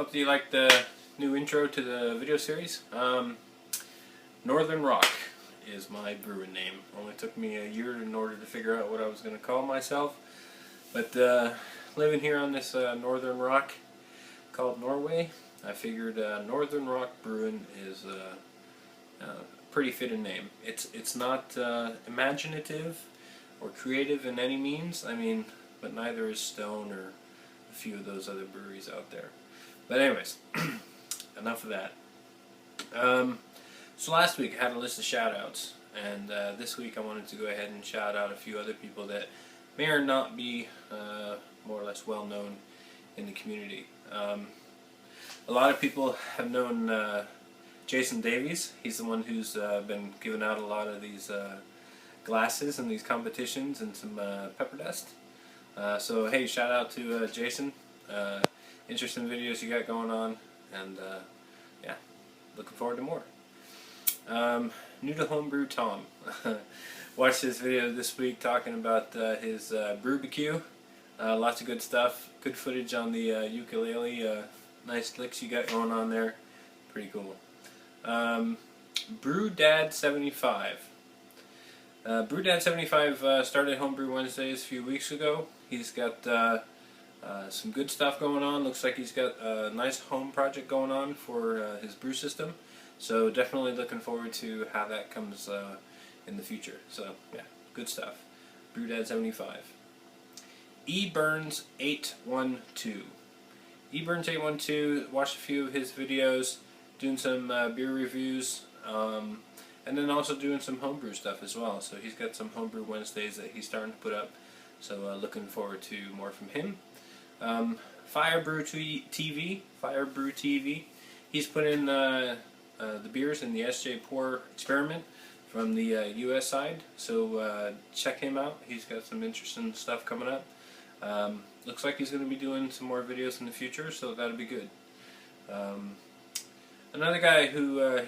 hope that you like the new intro to the video series. Northern Rock is my brewing name. Only took me a year in order to figure out what I was going to call myself. But living here on this Northern Rock called Norway, I figured Northern Rock Brewing is a pretty fitting name. It's not imaginative or creative in any means. I mean, but neither is Stone or a few of those other breweries out there. But anyways, enough of that. So last week I had a list of shout-outs, and this week I wanted to go ahead and shout out a few other people that may or not be more or less well known in the community. A lot of people have known Jason Davies. He's the one who's been giving out a lot of these glasses and these competitions and some pepper dust. So hey, shout out to Jason. Interesting videos you got going on, and yeah, looking forward to more. New to Homebrew Tom. Watched his video this week talking about his brewbecue. Lots of good stuff. Good footage on the ukulele. Nice licks you got going on there. Pretty cool. BrewDad75. BrewDad75 started Homebrew Wednesdays a few weeks ago. He's got some good stuff going on. Looks like he's got a nice home project going on for his brew system. So definitely looking forward to how that comes in the future. So yeah, good stuff. BrewDad75. eBurns812. eBurns812, watched a few of his videos, doing some beer reviews, and then also doing some homebrew stuff as well. So he's got some Homebrew Wednesdays that he's starting to put up. So looking forward to more from him. Firebrew TV. He's put in the beers in the SJ Pour experiment from the US side. So check him out. He's got some interesting stuff coming up. Looks like he's going to be doing some more videos in the future, so that'll be good. Another guy who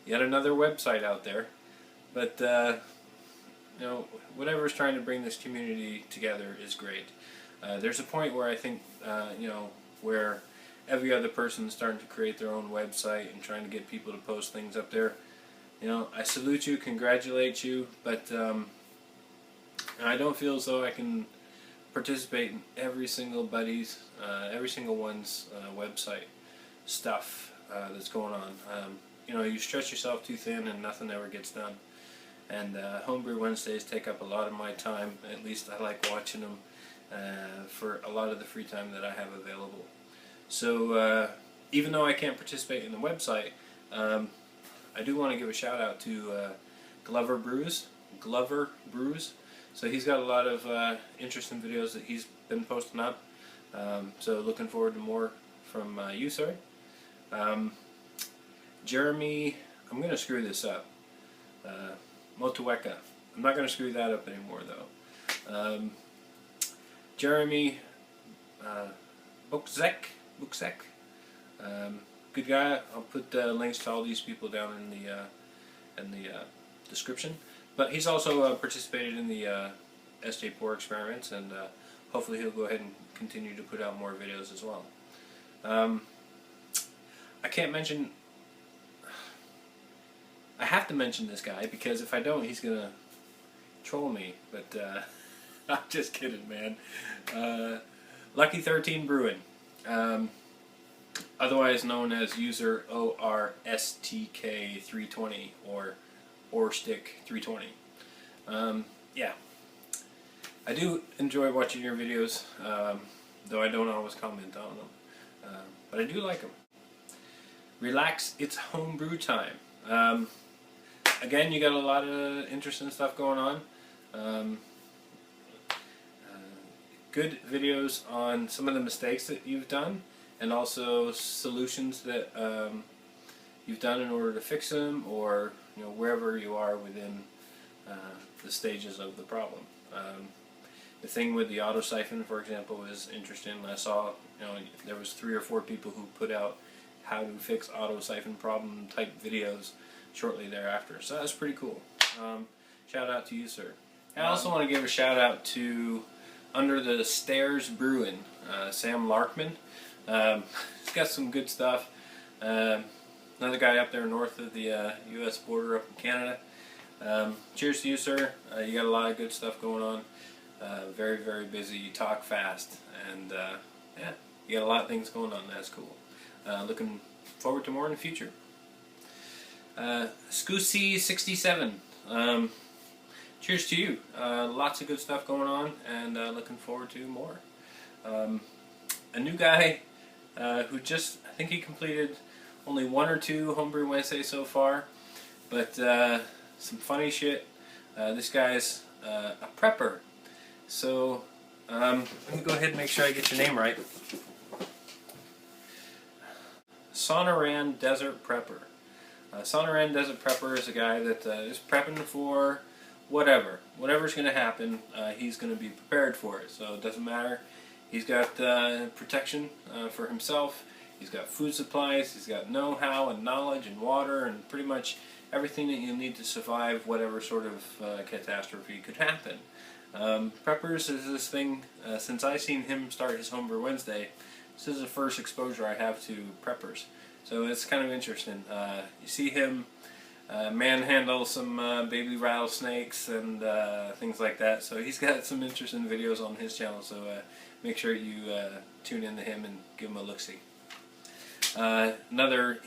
yet another website out there, but you know, whatever's trying to bring this community together is great. There's a point where I think you know, where every other person's starting to create their own website and trying to get people to post things up there. You know, I salute you, congratulate you, but I don't feel as though I can participate in every single one's website stuff that's going on. You know, you stretch yourself too thin and nothing ever gets done. And Homebrew Wednesdays take up a lot of my time. At least I like watching them for a lot of the free time that I have available. So even though I can't participate in the website, I do want to give a shout out to Glover Brews. So he's got a lot of interesting videos that he's been posting up. So looking forward to more from you, sir. Jeremy, I'm going to screw this up. Motueka. I'm not going to screw that up anymore, though. Jeremy Buczek. Good guy. I'll put links to all these people down in the description. But he's also participated in the SJ Pour experiments, and hopefully he'll go ahead and continue to put out more videos as well. I can't mention. I have to mention this guy because if I don't, he's gonna troll me. But I'm just kidding, man. Lucky 13 Brewing, otherwise known as user ORSTK320 or Orstick320. Yeah, I do enjoy watching your videos, though I don't always comment on them. But I do like them. Relax, it's homebrew time. Again, you got a lot of interesting stuff going on. Good videos on some of the mistakes that you've done, and also solutions that you've done in order to fix them, or you know, wherever you are within the stages of the problem. The thing with the auto siphon, for example, is interesting. I saw, you know, there was 3 or 4 people who put out how to fix auto siphon problem type videos shortly thereafter. So that's pretty cool. Shout out to you, sir. I also want to give a shout out to Under the Stairs Brewing, Sam Larkman. He's got some good stuff. Another guy up there north of the U.S. border up in Canada. Cheers to you, sir. You got a lot of good stuff going on. Very, very busy. You talk fast, and yeah, you got a lot of things going on. That's cool. Looking forward to more in the future. Scoosy67. Cheers to you. Lots of good stuff going on, and looking forward to more. A new guy who just, I think he completed only 1 or 2 Homebrew Wednesdays so far, but some funny shit. This guy's a prepper. So let me go ahead and make sure I get your name right. Sonoran Desert Prepper. Sonoran Desert Prepper is a guy that is prepping for whatever's going to happen. He's going to be prepared for it, so it doesn't matter. He's got protection for himself. He's got food supplies. He's got know-how and knowledge and water and pretty much everything that you need to survive whatever sort of catastrophe could happen. Preppers is this thing, since I seen him start his Homebrew Wednesday, this is the first exposure I have to preppers. So it's kind of interesting. You see him manhandle some baby rattlesnakes and things like that. So he's got some interesting videos on his channel, so make sure you tune in to him and give him a look-see.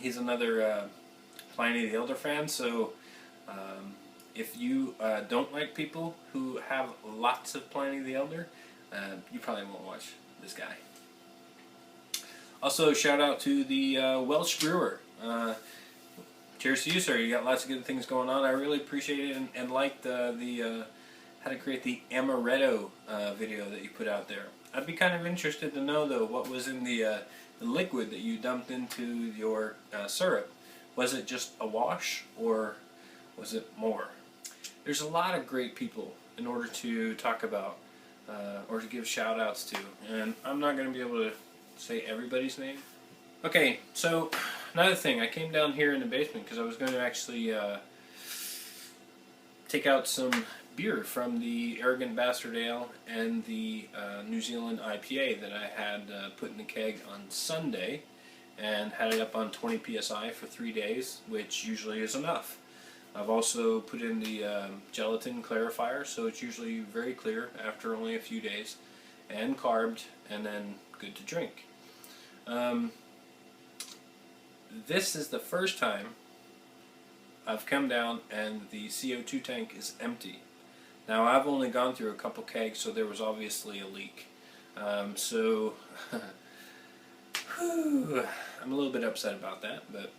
He's another Pliny the Elder fan, so if you don't like people who have lots of Pliny the Elder, you probably won't watch this guy. Also, shout out to the Welsh brewer. Cheers to you, sir. You got lots of good things going on. I really appreciate it and liked the how to create the amaretto video that you put out there. I'd be kind of interested to know, though, what was in the liquid that you dumped into your syrup. Was it just a wash, or was it more? There's a lot of great people in order to talk about or to give shout outs to, and I'm not going to be able to say everybody's name. Okay, so another thing, I came down here in the basement because I was going to actually take out some beer from the Arrogant Bastard Ale and the New Zealand IPA that I had put in the keg on Sunday and had it up on 20 psi for 3 days, which usually is enough. I've also put in the gelatin clarifier, so it's usually very clear after only a few days, and carbed, and then good to drink. This is the first time I've come down and the CO2 tank is empty. Now, I've only gone through a couple kegs, so there was obviously a leak. So I'm a little bit upset about that, but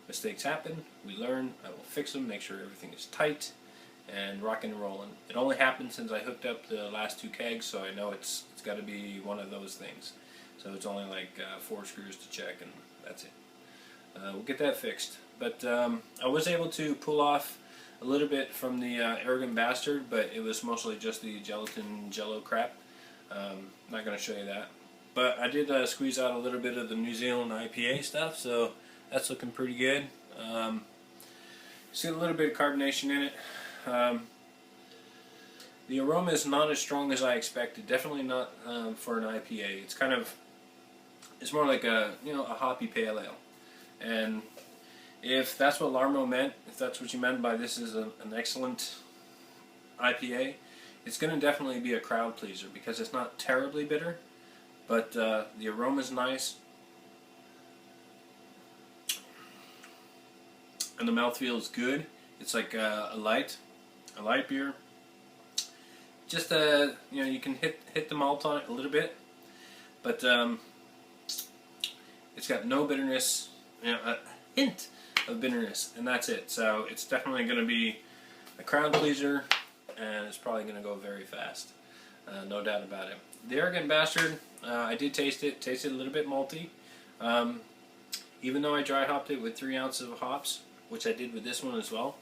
mistakes happen, we learn, I will fix them, make sure everything is tight, and rocking and rolling. It only happened since I hooked up the last 2 kegs, so I know it's got to be one of those things. So it's only like 4 screws to check, and that's it. We'll get that fixed. But I was able to pull off a little bit from the Arrogant Bastard, but it was mostly just the gelatin jello crap. Not going to show you that. But I did squeeze out a little bit of the New Zealand IPA stuff, so that's looking pretty good. See a little bit of carbonation in it. The aroma is not as strong as I expected. Definitely not for an IPA. It's kind of, it's more like a hoppy pale ale. And if that's what Larmo meant, if that's what you meant by this is an excellent IPA, it's going to definitely be a crowd pleaser because it's not terribly bitter, but the aroma is nice. And the mouthfeel is good. It's like a light beer. Just you can hit the malt on it a little bit, but it's got no bitterness. A hint of bitterness, and that's it. So it's definitely going to be a crowd pleaser, and it's probably going to go very fast. No doubt about it. The Arrogant Bastard, I did taste it. Tasted a little bit malty. Even though I dry hopped it with 3 ounces of hops, which I did with this one as well,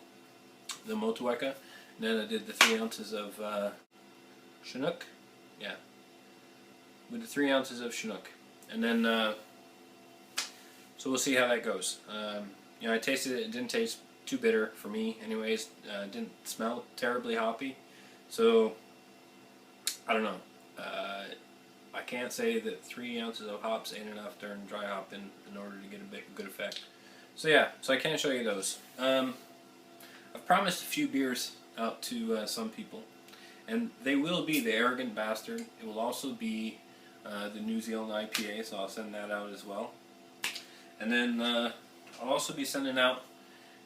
the Motueka. And then I did the 3 ounces of Chinook. Yeah. With the 3 ounces of Chinook. And then, so we'll see how that goes. I tasted it. It didn't taste too bitter for me anyways. Didn't smell terribly hoppy. So, I don't know. I can't say that 3 ounces of hops ain't enough during dry hopping in order to get a good effect. So yeah, so I can't show you those. I've promised a few beers out to some people, and they will be the Arrogant Bastard. It will also be the New Zealand IPA, so I'll send that out as well. And then I'll also be sending out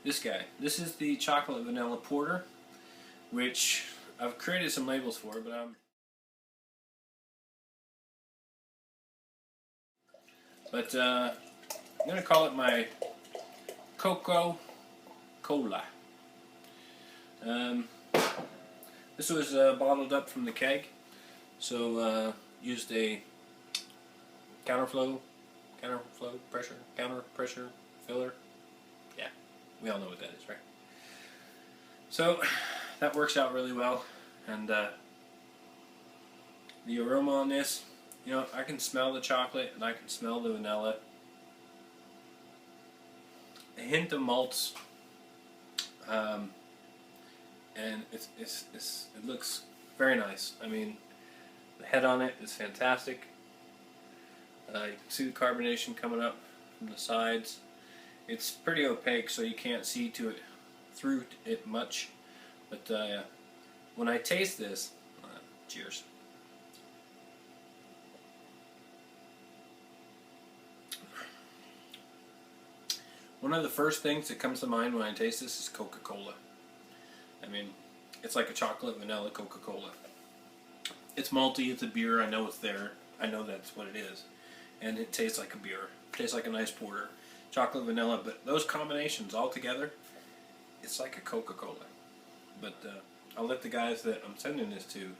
this guy. This is the Chocolate Vanilla Porter, which I've created some labels for, but I'm going to call it my Coca-Cola. This was bottled up from the keg, so used a counter pressure filler. Yeah, we all know what that is, right? So that works out really well, and the aroma on this, you know, I can smell the chocolate and I can smell the vanilla. A hint of malts, and it looks very nice. I mean, the head on it is fantastic. You can see the carbonation coming up from the sides. It's pretty opaque, so you can't see through it much. But when I taste this, cheers. One of the first things that comes to mind when I taste this is Coca-Cola. I mean, it's like a chocolate vanilla Coca-Cola. It's malty, it's a beer, I know it's there. I know that's what it is. And it tastes like a beer. It tastes like a nice porter. Chocolate, vanilla, but those combinations all together, it's like a Coca-Cola. But I'll let the guys that I'm sending this to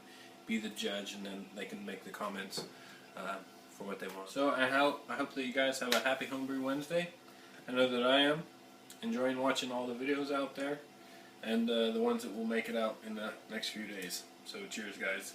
be the judge, and then they can make the comments for what they want. So I hope that you guys have a happy Homebrew Wednesday. I know that I am enjoying watching all the videos out there, and the ones that will make it out in the next few days. So cheers, guys.